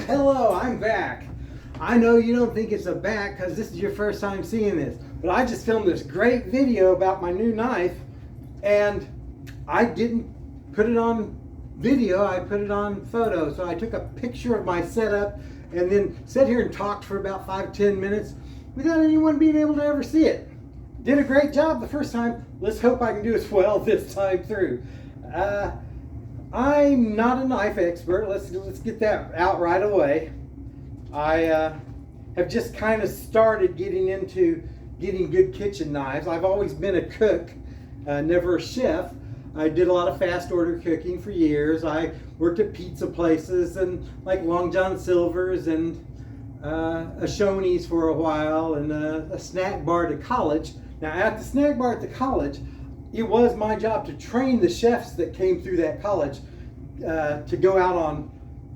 Hello, I'm back. I know you don't think it's a back because this is your first time seeing this, but I just filmed this great video about my new knife and I didn't put it on video, I put it on photo. So I took a picture of my setup and then sat here and talked for about 5-10 minutes without anyone being able to ever see it. Did a great job the first time. Let's hope I can do as well this time through. I'm not a knife expert. Let's get that out right away. I have just kind of started getting into getting good kitchen knives. I've always been a cook, never a chef. I did a lot of fast order cooking for years. I worked at pizza places and like Long John Silver's and a Shoney's for a while and a snack bar at college. Now at the snack bar at the college, it was my job to train the chefs that came through that college to go out on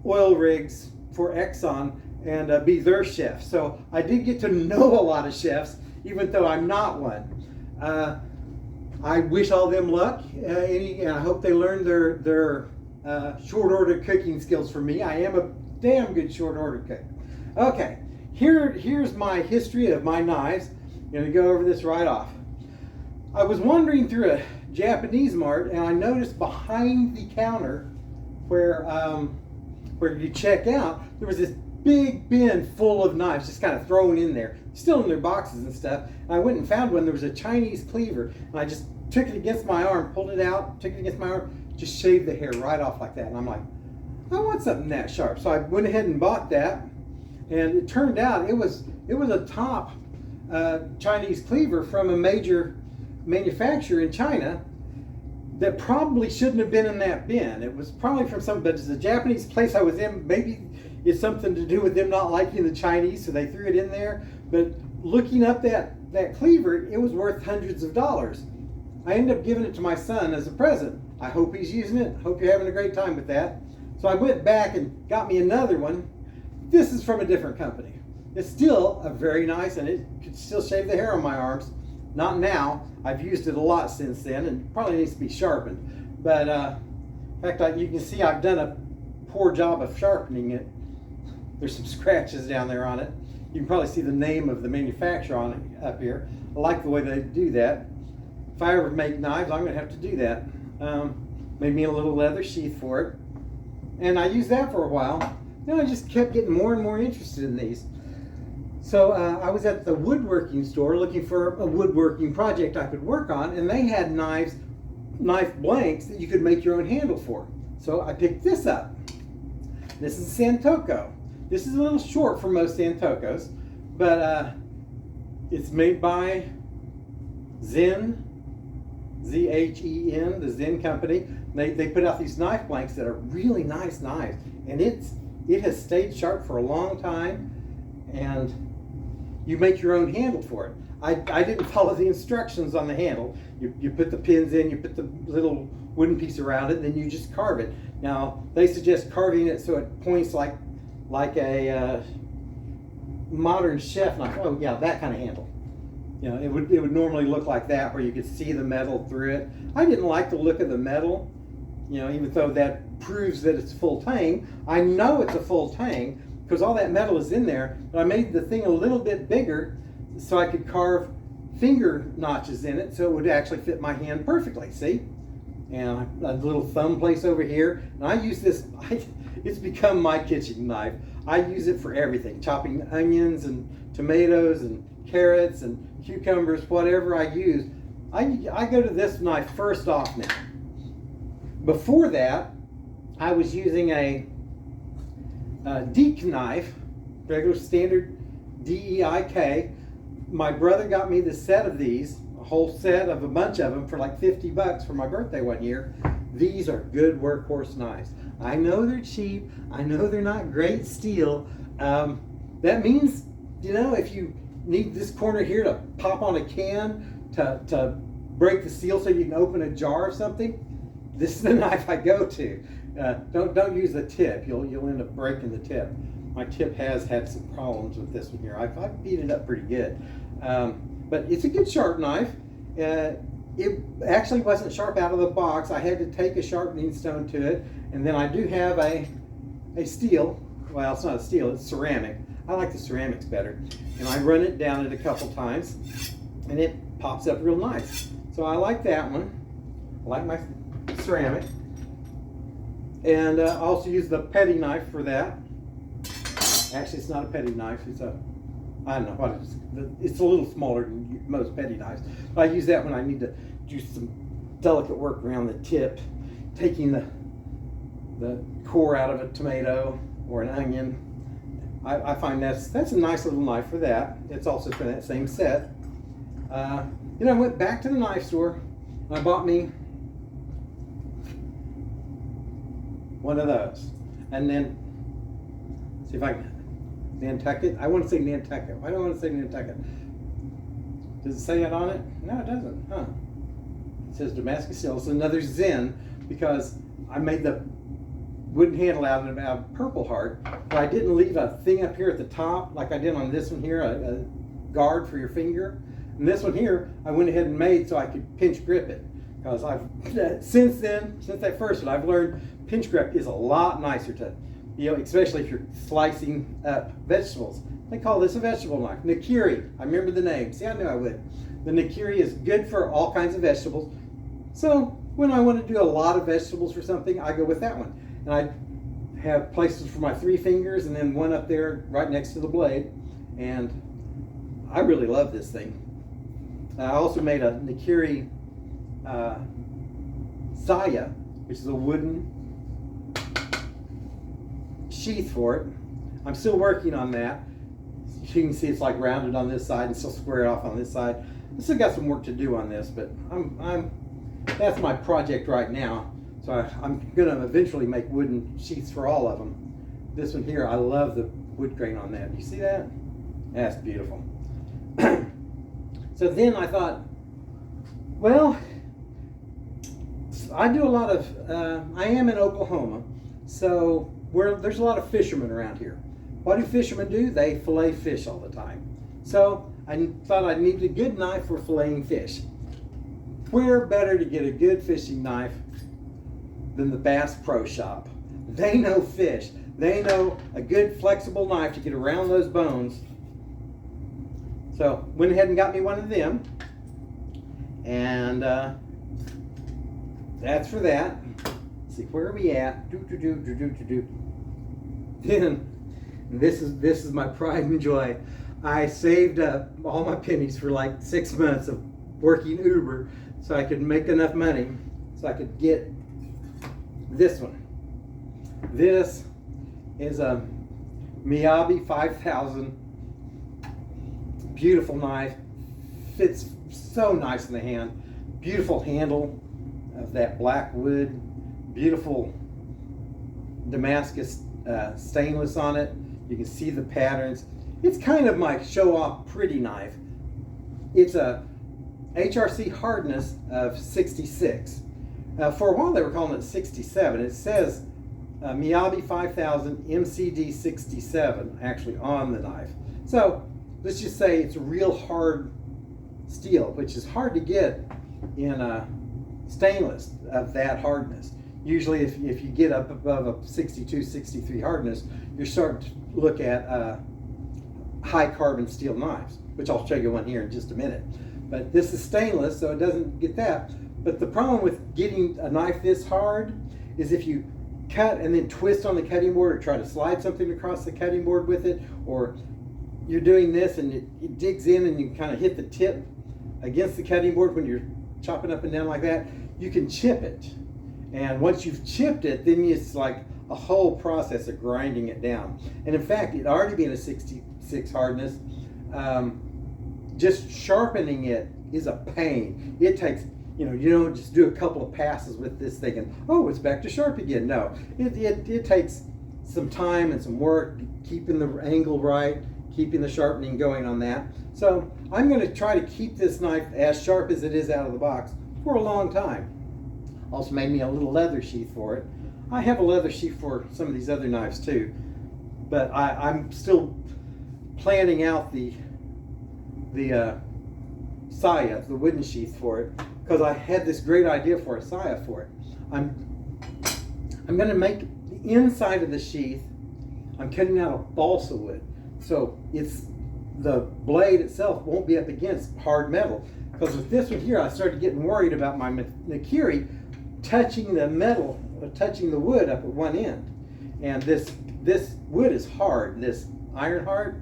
oil rigs for Exxon and be their chef. So I did get to know a lot of chefs, even though I'm not one. I wish all them luck, and I hope they learn their short order cooking skills from me. I am a damn good short order cook. Okay, here's my history of my knives. I'm gonna go over this right off. I was wandering through a Japanese mart and I noticed behind the counter where you check out, there was this big bin full of knives just kind of thrown in there, still in their boxes and stuff. And I went and found one. There was a Chinese cleaver and I just took it against my arm, pulled it out, took it against my arm, just shaved the hair right off like that. And I'm like, I want something that sharp. So I went ahead and bought that, and it turned out it was a top Chinese cleaver from a major manufacturer in China that probably shouldn't have been in that bin. It was probably from some, but it's a Japanese place I was in. Maybe it's something to do with them not liking the Chinese, so they threw it in there. But looking up that cleaver, it was worth hundreds of dollars. I ended up giving it to my son as a present. I hope he's using it. Hope you're having a great time with that. So I went back and got me another one. This is from a different company. It's still a very nice, and it could still shave the hair on my arms. Not now. I've used it a lot since then and probably needs to be sharpened. But in fact, you can see I've done a poor job of sharpening it. There's some scratches down there on it. You can probably see the name of the manufacturer on it up here. I like the way they do that. If I ever make knives, I'm going to have to do that. Made me a little leather sheath for it. And I used that for a while. Then I just kept getting more and more interested in these. So I was at the woodworking store looking for a woodworking project I could work on, and they had knife blanks that you could make your own handle for. So I picked this up. This is a Santoku. This is a little short for most Santokus, but it's made by Zen, Z-H-E-N, the Zen company. They put out these knife blanks that are really nice knives, and it has stayed sharp for a long time, and you make your own handle for it. I didn't follow the instructions on the handle. You put the pins in, you put the little wooden piece around it, and then you just carve it. Now, they suggest carving it so it points like a modern chef knife. Oh yeah, that kind of handle. You know, it would normally look like that, where you could see the metal through it. I didn't like the look of the metal, you know, even though that proves that it's full tang. I know it's a full tang because all that metal is in there, but I made the thing a little bit bigger so I could carve finger notches in it so it would actually fit my hand perfectly, see? And a little thumb place over here. And I use this, it's become my kitchen knife. I use it for everything, chopping onions and tomatoes and carrots and cucumbers, whatever I use. I go to this knife first off now. Before that, I was using a Deek knife, regular standard D-E-I-K. My brother got me the set of these, a whole set of a bunch of them for like 50 bucks for my birthday one year. These are good workhorse knives. I know they're cheap. I know they're not great steel. That means, you know, if you need this corner here to pop on a can to break the seal so you can open a jar or something, this is the knife I go to. Don't use the tip. You'll end up breaking the tip. My tip has had some problems with this one here. I've beat it up pretty good. But it's a good sharp knife. It actually wasn't sharp out of the box. I had to take a sharpening stone to it, and then I do have a steel well, it's not a steel, it's ceramic. I like the ceramics better. And I run it down it a couple times and it pops up real nice. So I like that one. I like my ceramic. And I also use the petty knife for that. Actually, it's not a petty knife. It's a, I don't know what it is. It's a little smaller than most petty knives. But I use that when I need to do some delicate work around the tip, taking the core out of a tomato or an onion. I find that's a nice little knife for that. It's also for that same set. Then I went back to the knife store and I bought me one of those. And then, see if I can Nantucket. I want to say Nantucket. Why do I want to say Nantucket? Does it say it on it? No, it doesn't. Huh. It says Damascus steel. It's another Zen because I made the wooden handle out of Purple Heart, but I didn't leave a thing up here at the top like I did on this one here, a guard for your finger. And this one here, I went ahead and made so I could pinch grip it. Because since that first one, I've learned pinch grip is a lot nicer to, especially if you're slicing up vegetables. They call this a vegetable knife. Nakiri, I remember the name. See, I knew I would. The Nakiri is good for all kinds of vegetables. So when I want to do a lot of vegetables or something, I go with that one. And I have places for my 3 fingers and then one up there right next to the blade. And I really love this thing. I also made a Nakiri Saya, which is a wooden sheath for it. I'm still working on that. You can see it's like rounded on this side and still squared off on this side. I still got some work to do on this, but that's my project right now. So I'm gonna eventually make wooden sheaths for all of them. This one here, I love the wood grain on that. You see that? That's beautiful. So then I thought, well, I do a lot of, I am in Oklahoma, so there's a lot of fishermen around here. What do fishermen do? They fillet fish all the time. So I thought I needed a good knife for filleting fish. Where better to get a good fishing knife than the Bass Pro Shop? They know fish. They know a good flexible knife to get around those bones. So went ahead and got me one of them. And that's for that. Let's see, where are we at? Then this is my pride and joy. I saved up all my pennies for like 6 months of working Uber so I could make enough money so I could get this one. This is a Miyabi 5000. Beautiful knife. Fits so nice in the hand. Beautiful handle of that black wood. Beautiful Damascus stainless on it. You can see the patterns. It's kind of my show-off pretty knife. It's a HRC hardness of 66. For a while they were calling it 67. It says Miyabi 5000 MCD 67 actually on the knife. So let's just say it's a real hard steel, which is hard to get in a stainless of that hardness. Usually if you get up above a 62, 63 hardness, you're starting to look at high carbon steel knives, which I'll show you one here in just a minute. But this is stainless, so it doesn't get that. But the problem with getting a knife this hard is if you cut and then twist on the cutting board or try to slide something across the cutting board with it, or you're doing this and it digs in and you kind of hit the tip against the cutting board when you're chopping up and down like that, you can chip it. And once you've chipped it, then it's like a whole process of grinding it down. And in fact, it already being a 66 hardness, just sharpening it is a pain. It takes, you don't just do a couple of passes with this thing and, oh, it's back to sharp again. No, it takes some time and some work, keeping the angle right, keeping the sharpening going on that. So I'm going to try to keep this knife as sharp as it is out of the box for a long time. Also made me a little leather sheath for it. I have a leather sheath for some of these other knives too, but I'm still planning out the Saya, the wooden sheath for it, because I had this great idea for a Saya for it. I'm going to make the inside of the sheath I'm cutting out a balsa wood. So the blade itself won't be up against hard metal. Because with this one here, I started getting worried about my Nakiri touching the metal, touching the wood up at one end. And this wood is hard, this iron hard.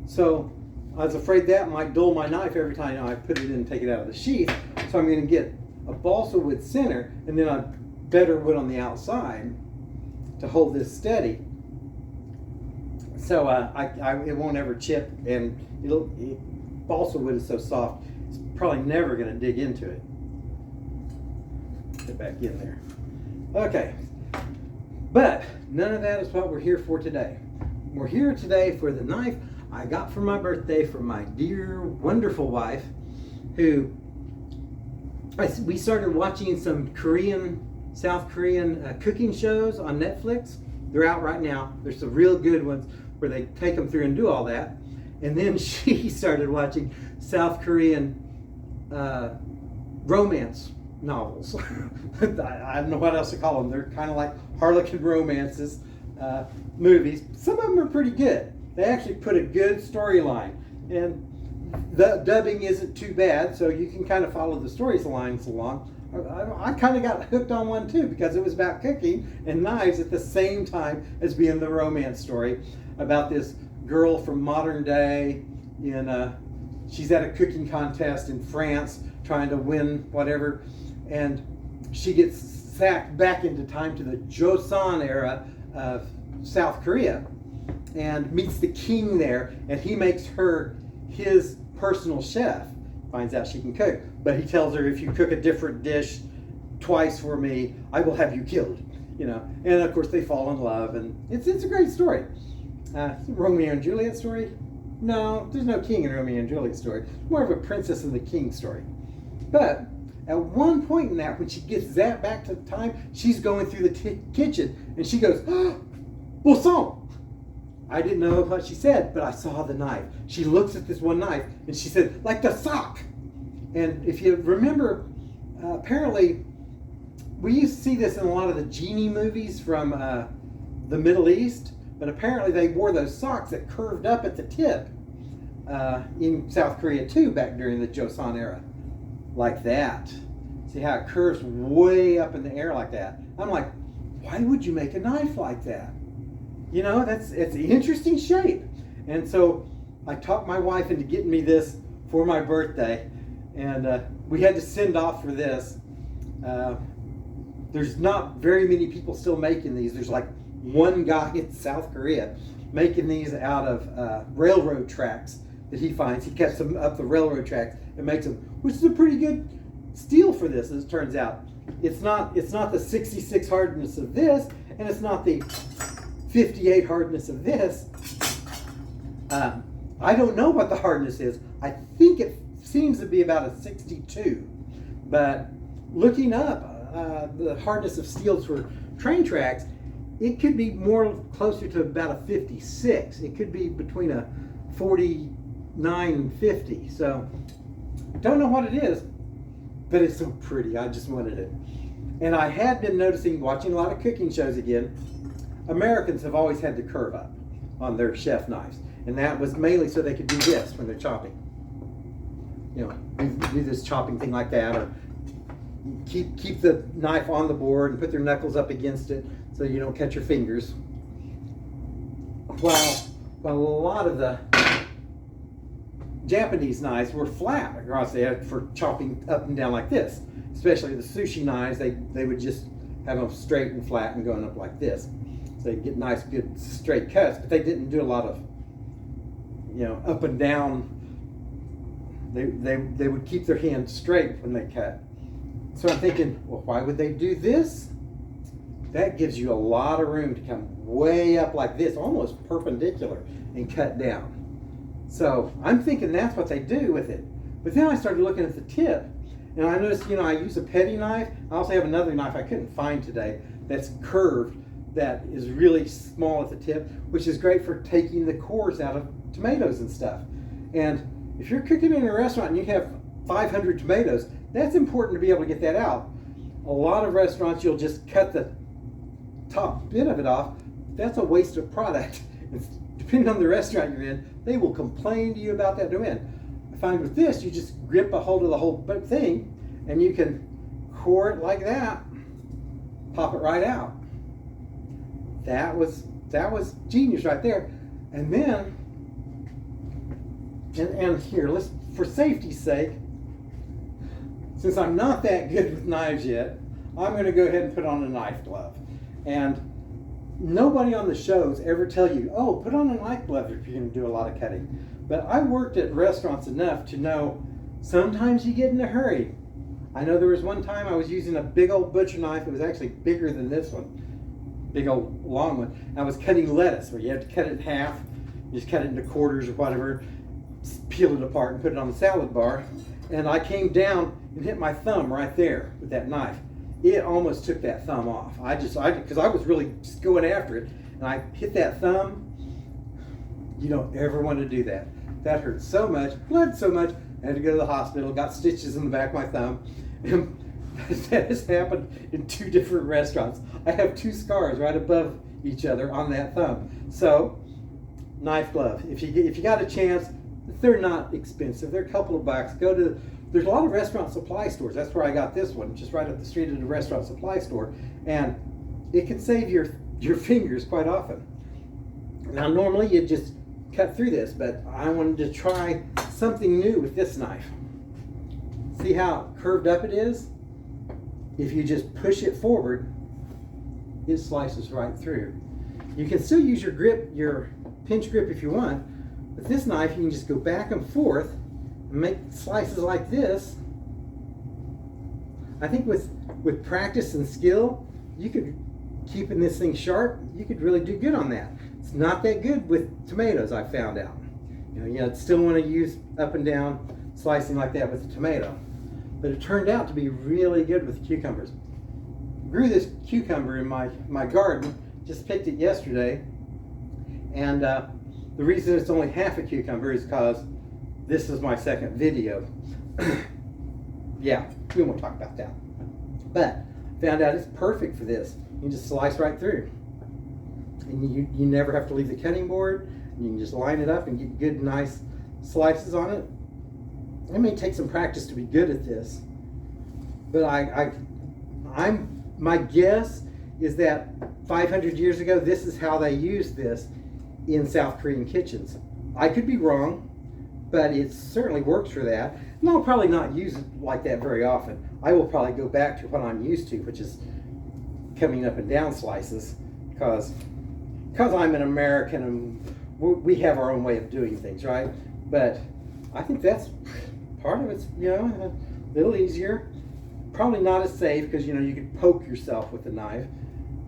So I was afraid that might dull my knife every time I put it in and take it out of the sheath. So I'm going to get a balsa wood center and then a better wood on the outside to hold this steady. So it won't ever chip, and balsa wood is so soft, it's probably never going to dig into it. Get back in there. Okay, but none of that is what we're here for today. We're here today for the knife I got for my birthday from my dear, wonderful wife, who we started watching some South Korean cooking shows on Netflix. They're out right now. There's some real good ones where they take them through and do all that. And then she started watching South Korean romance novels. I don't know what else to call them. They're kind of like Harlequin romances, movies. Some of them are pretty good. They actually put a good storyline, and the dubbing isn't too bad, so you can kind of follow the storylines along. I kind of got hooked on one too, because it was about cooking and knives at the same time as being the romance story about this girl from modern day she's at a cooking contest in France trying to win whatever, and she gets sacked back into time to the Joseon era of South Korea and meets the king there, and he makes her his personal chef. Finds out she can cook, but he tells her, if you cook a different dish twice for me, I will have you killed. And of course they fall in love, and it's a great story. Romeo and Juliet story? No, there's no king in Romeo and Juliet story. It's more of a princess and the king story. But at one point in that, when she gets that back to the time, she's going through the kitchen, and she goes, "Oh, BEOSEONKO!" I didn't know what she said, but I saw the knife. She looks at this one knife, and she said, "Like the sock." And if you remember, apparently, we used to see this in a lot of the genie movies from the Middle East, but apparently they wore those socks that curved up at the tip in South Korea too, back during the Joseon era. Like that. See how it curves way up in the air like that? I'm like, why would you make a knife like that? It's an interesting shape. And so I talked my wife into getting me this for my birthday, and we had to send off for this. There's not very many people still making these. There's like one guy in South Korea making these out of railroad tracks that he finds. He cuts them up the railroad tracks and makes them, which is a pretty good steel for this, as it turns out. It's not the 66 hardness of this, and it's not the 58 hardness of this. I don't know what the hardness is. I think it seems to be about a 62, but looking up the hardness of steels for train tracks, it could be more closer to about a 56. It could be between a 49 and 50. So don't know what it is, but it's so pretty. I just wanted it. And I had been noticing, watching a lot of cooking shows again, Americans have always had to curve up on their chef knives, and that was mainly so they could do this when they're chopping. Do this chopping thing like that, or keep the knife on the board and put their knuckles up against it so you don't cut your fingers. While a lot of the Japanese knives were flat across the edge for chopping up and down like this. Especially the sushi knives, they would just have them straight and flat and going up like this. So they'd get nice, good, straight cuts, but they didn't do a lot of, up and down. They would keep their hands straight when they cut. So I'm thinking, well, why would they do this? That gives you a lot of room to come way up like this, almost perpendicular, and cut down. So I'm thinking that's what they do with it. But then I started looking at the tip, and I noticed, I use a petty knife. I also have another knife I couldn't find today that's curved, that is really small at the tip, which is great for taking the cores out of tomatoes and stuff. And if you're cooking in a restaurant and you have 500 tomatoes, that's important to be able to get that out. A lot of restaurants, you'll just cut the top bit of it off. That's a waste of product. And depending on the restaurant you're in, they will complain to you about that no end. I find with this, you just grip a hold of the whole thing, and you can core it like that, pop it right out. That was genius right there. And then, and here, let's, for safety's sake, since I'm not that good with knives yet, I'm going to go ahead and put on a knife glove. And nobody on the shows ever tell you, oh, put on a knife glove if you're going to do a lot of cutting. But I worked at restaurants enough to know sometimes you get in a hurry. I know there was one time I was using a big old butcher knife. It was actually bigger than this one, big old long one. And I was cutting lettuce, where you have to cut it in half, you just cut it into quarters or whatever, peel it apart and put it on the salad bar. And I came down and hit my thumb right there with that knife. It almost took that thumb off. Because I was really just going after it, and I hit that thumb. You don't ever want to do that. That hurt so much, bled so much. I had to go to the hospital, got stitches in the back of my thumb. And that has happened in 2 different restaurants. I have 2 scars right above each other on that thumb. So, knife glove. If you got a chance, they're not expensive. They're a couple of bucks. There's a lot of restaurant supply stores. That's where I got this one, just right up the street at a restaurant supply store. And it can save your fingers quite often. Now, normally you just cut through this, but I wanted to try something new with this knife. See how curved up it is? If you just push it forward, it slices right through. You can still use your grip, your pinch grip if you want. With this knife, you can just go back and forth and make slices like this. I think with practice and skill, you could, keeping this thing sharp, you could really do good on that. It's not that good with tomatoes, I found out. You still want to use up and down slicing like that with a tomato. But it turned out to be really good with cucumbers. Grew this cucumber in my garden, just picked it yesterday. And the reason it's only half a cucumber is because this is my second video. Yeah, we won't talk about that. But found out it's perfect for this. You can just slice right through. And you never have to leave the cutting board. You can just line it up and get good, nice slices on it. It may take some practice to be good at this, but my guess is that 500 years ago, this is how they used this in South Korean kitchens. I could be wrong, but it certainly works for that. And I'll probably not use it like that very often. I will probably go back to what I'm used to, which is coming up and down slices, because I'm an American and we have our own way of doing things, right? But I think that's part of it's, a little easier. Probably not as safe, because you could poke yourself with the knife.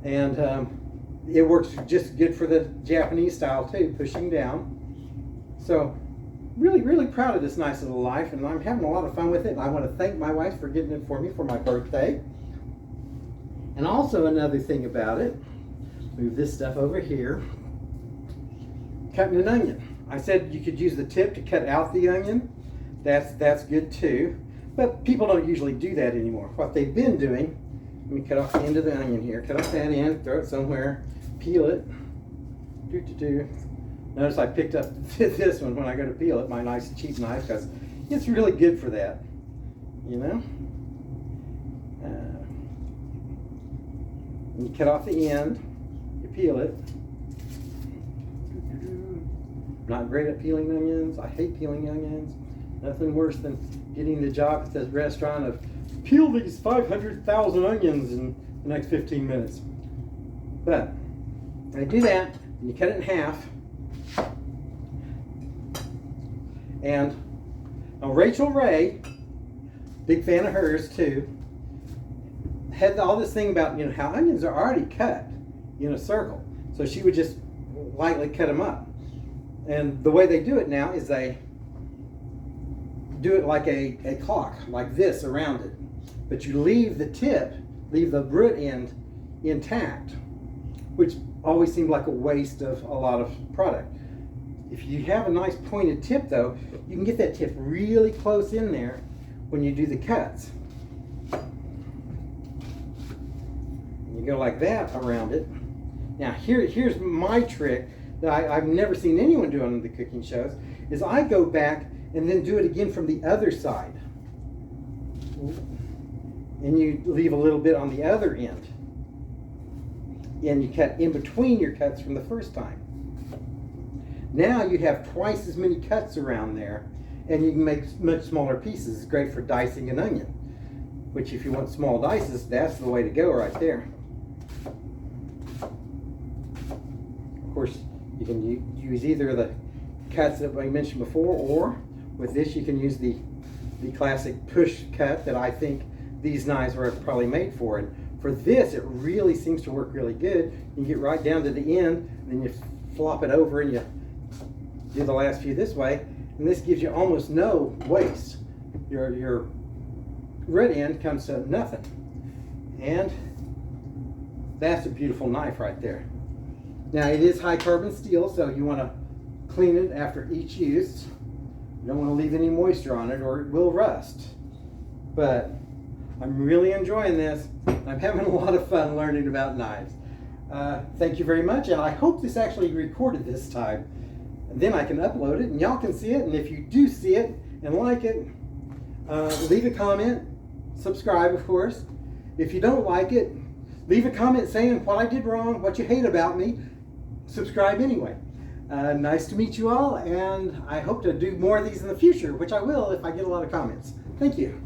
And it works just good for the Japanese style too, pushing down. So really, really proud of this nice little knife, and I'm having a lot of fun with it. And I want to thank my wife for getting it for me for my birthday. And also another thing about it, move this stuff over here, cutting an onion. I said you could use the tip to cut out the onion. That's good too. But people don't usually do that anymore. What they've been doing, let me cut off the end of the onion here. Cut off that end, throw it somewhere, peel it. Notice I picked up this one when I go to peel it, my nice cheap knife, because it's really good for that. You cut off the end, you peel it. Not great at peeling onions. I hate peeling onions. Nothing worse than getting the job at the restaurant of peel these 500,000 onions in the next 15 minutes. But I do that, and you cut it in half. And now Rachel Ray, big fan of hers too, had all this thing about how onions are already cut in a circle. So she would just lightly cut them up. And the way they do it now is they do it like a clock, like this around it. But you leave the tip, leave the root end intact, which always seemed like a waste of a lot of product. If you have a nice pointed tip though, you can get that tip really close in there when you do the cuts. You go like that around it. Now here's my trick that I've never seen anyone do on the cooking shows, is I go back and then do it again from the other side. And you leave a little bit on the other end. And you cut in between your cuts from the first time. Now you have twice as many cuts around there, and you can make much smaller pieces. It's great for dicing an onion, which if you want small dices, that's the way to go right there. Of course, you can use either the cuts that I mentioned before, or with this you can use the classic push cut that I think these knives were probably made for. And for this, it really seems to work really good. You get right down to the end, and then you flop it over and you do the last few this way, and this gives you almost no waste. Your red end comes to nothing. And that's a beautiful knife right there. Now it is high carbon steel, so you want to clean it after each use. You don't want to leave any moisture on it or it will rust. But I'm really enjoying this. I'm having a lot of fun learning about knives. Thank you very much, and I hope this actually recorded this time. And then I can upload it and y'all can see it, and if you do see it and like it, leave a comment, subscribe of course. If you don't like it, leave a comment saying what I did wrong, what you hate about me. Subscribe anyway. Nice to meet you all, and I hope to do more of these in the future, which I will if I get a lot of comments. Thank you.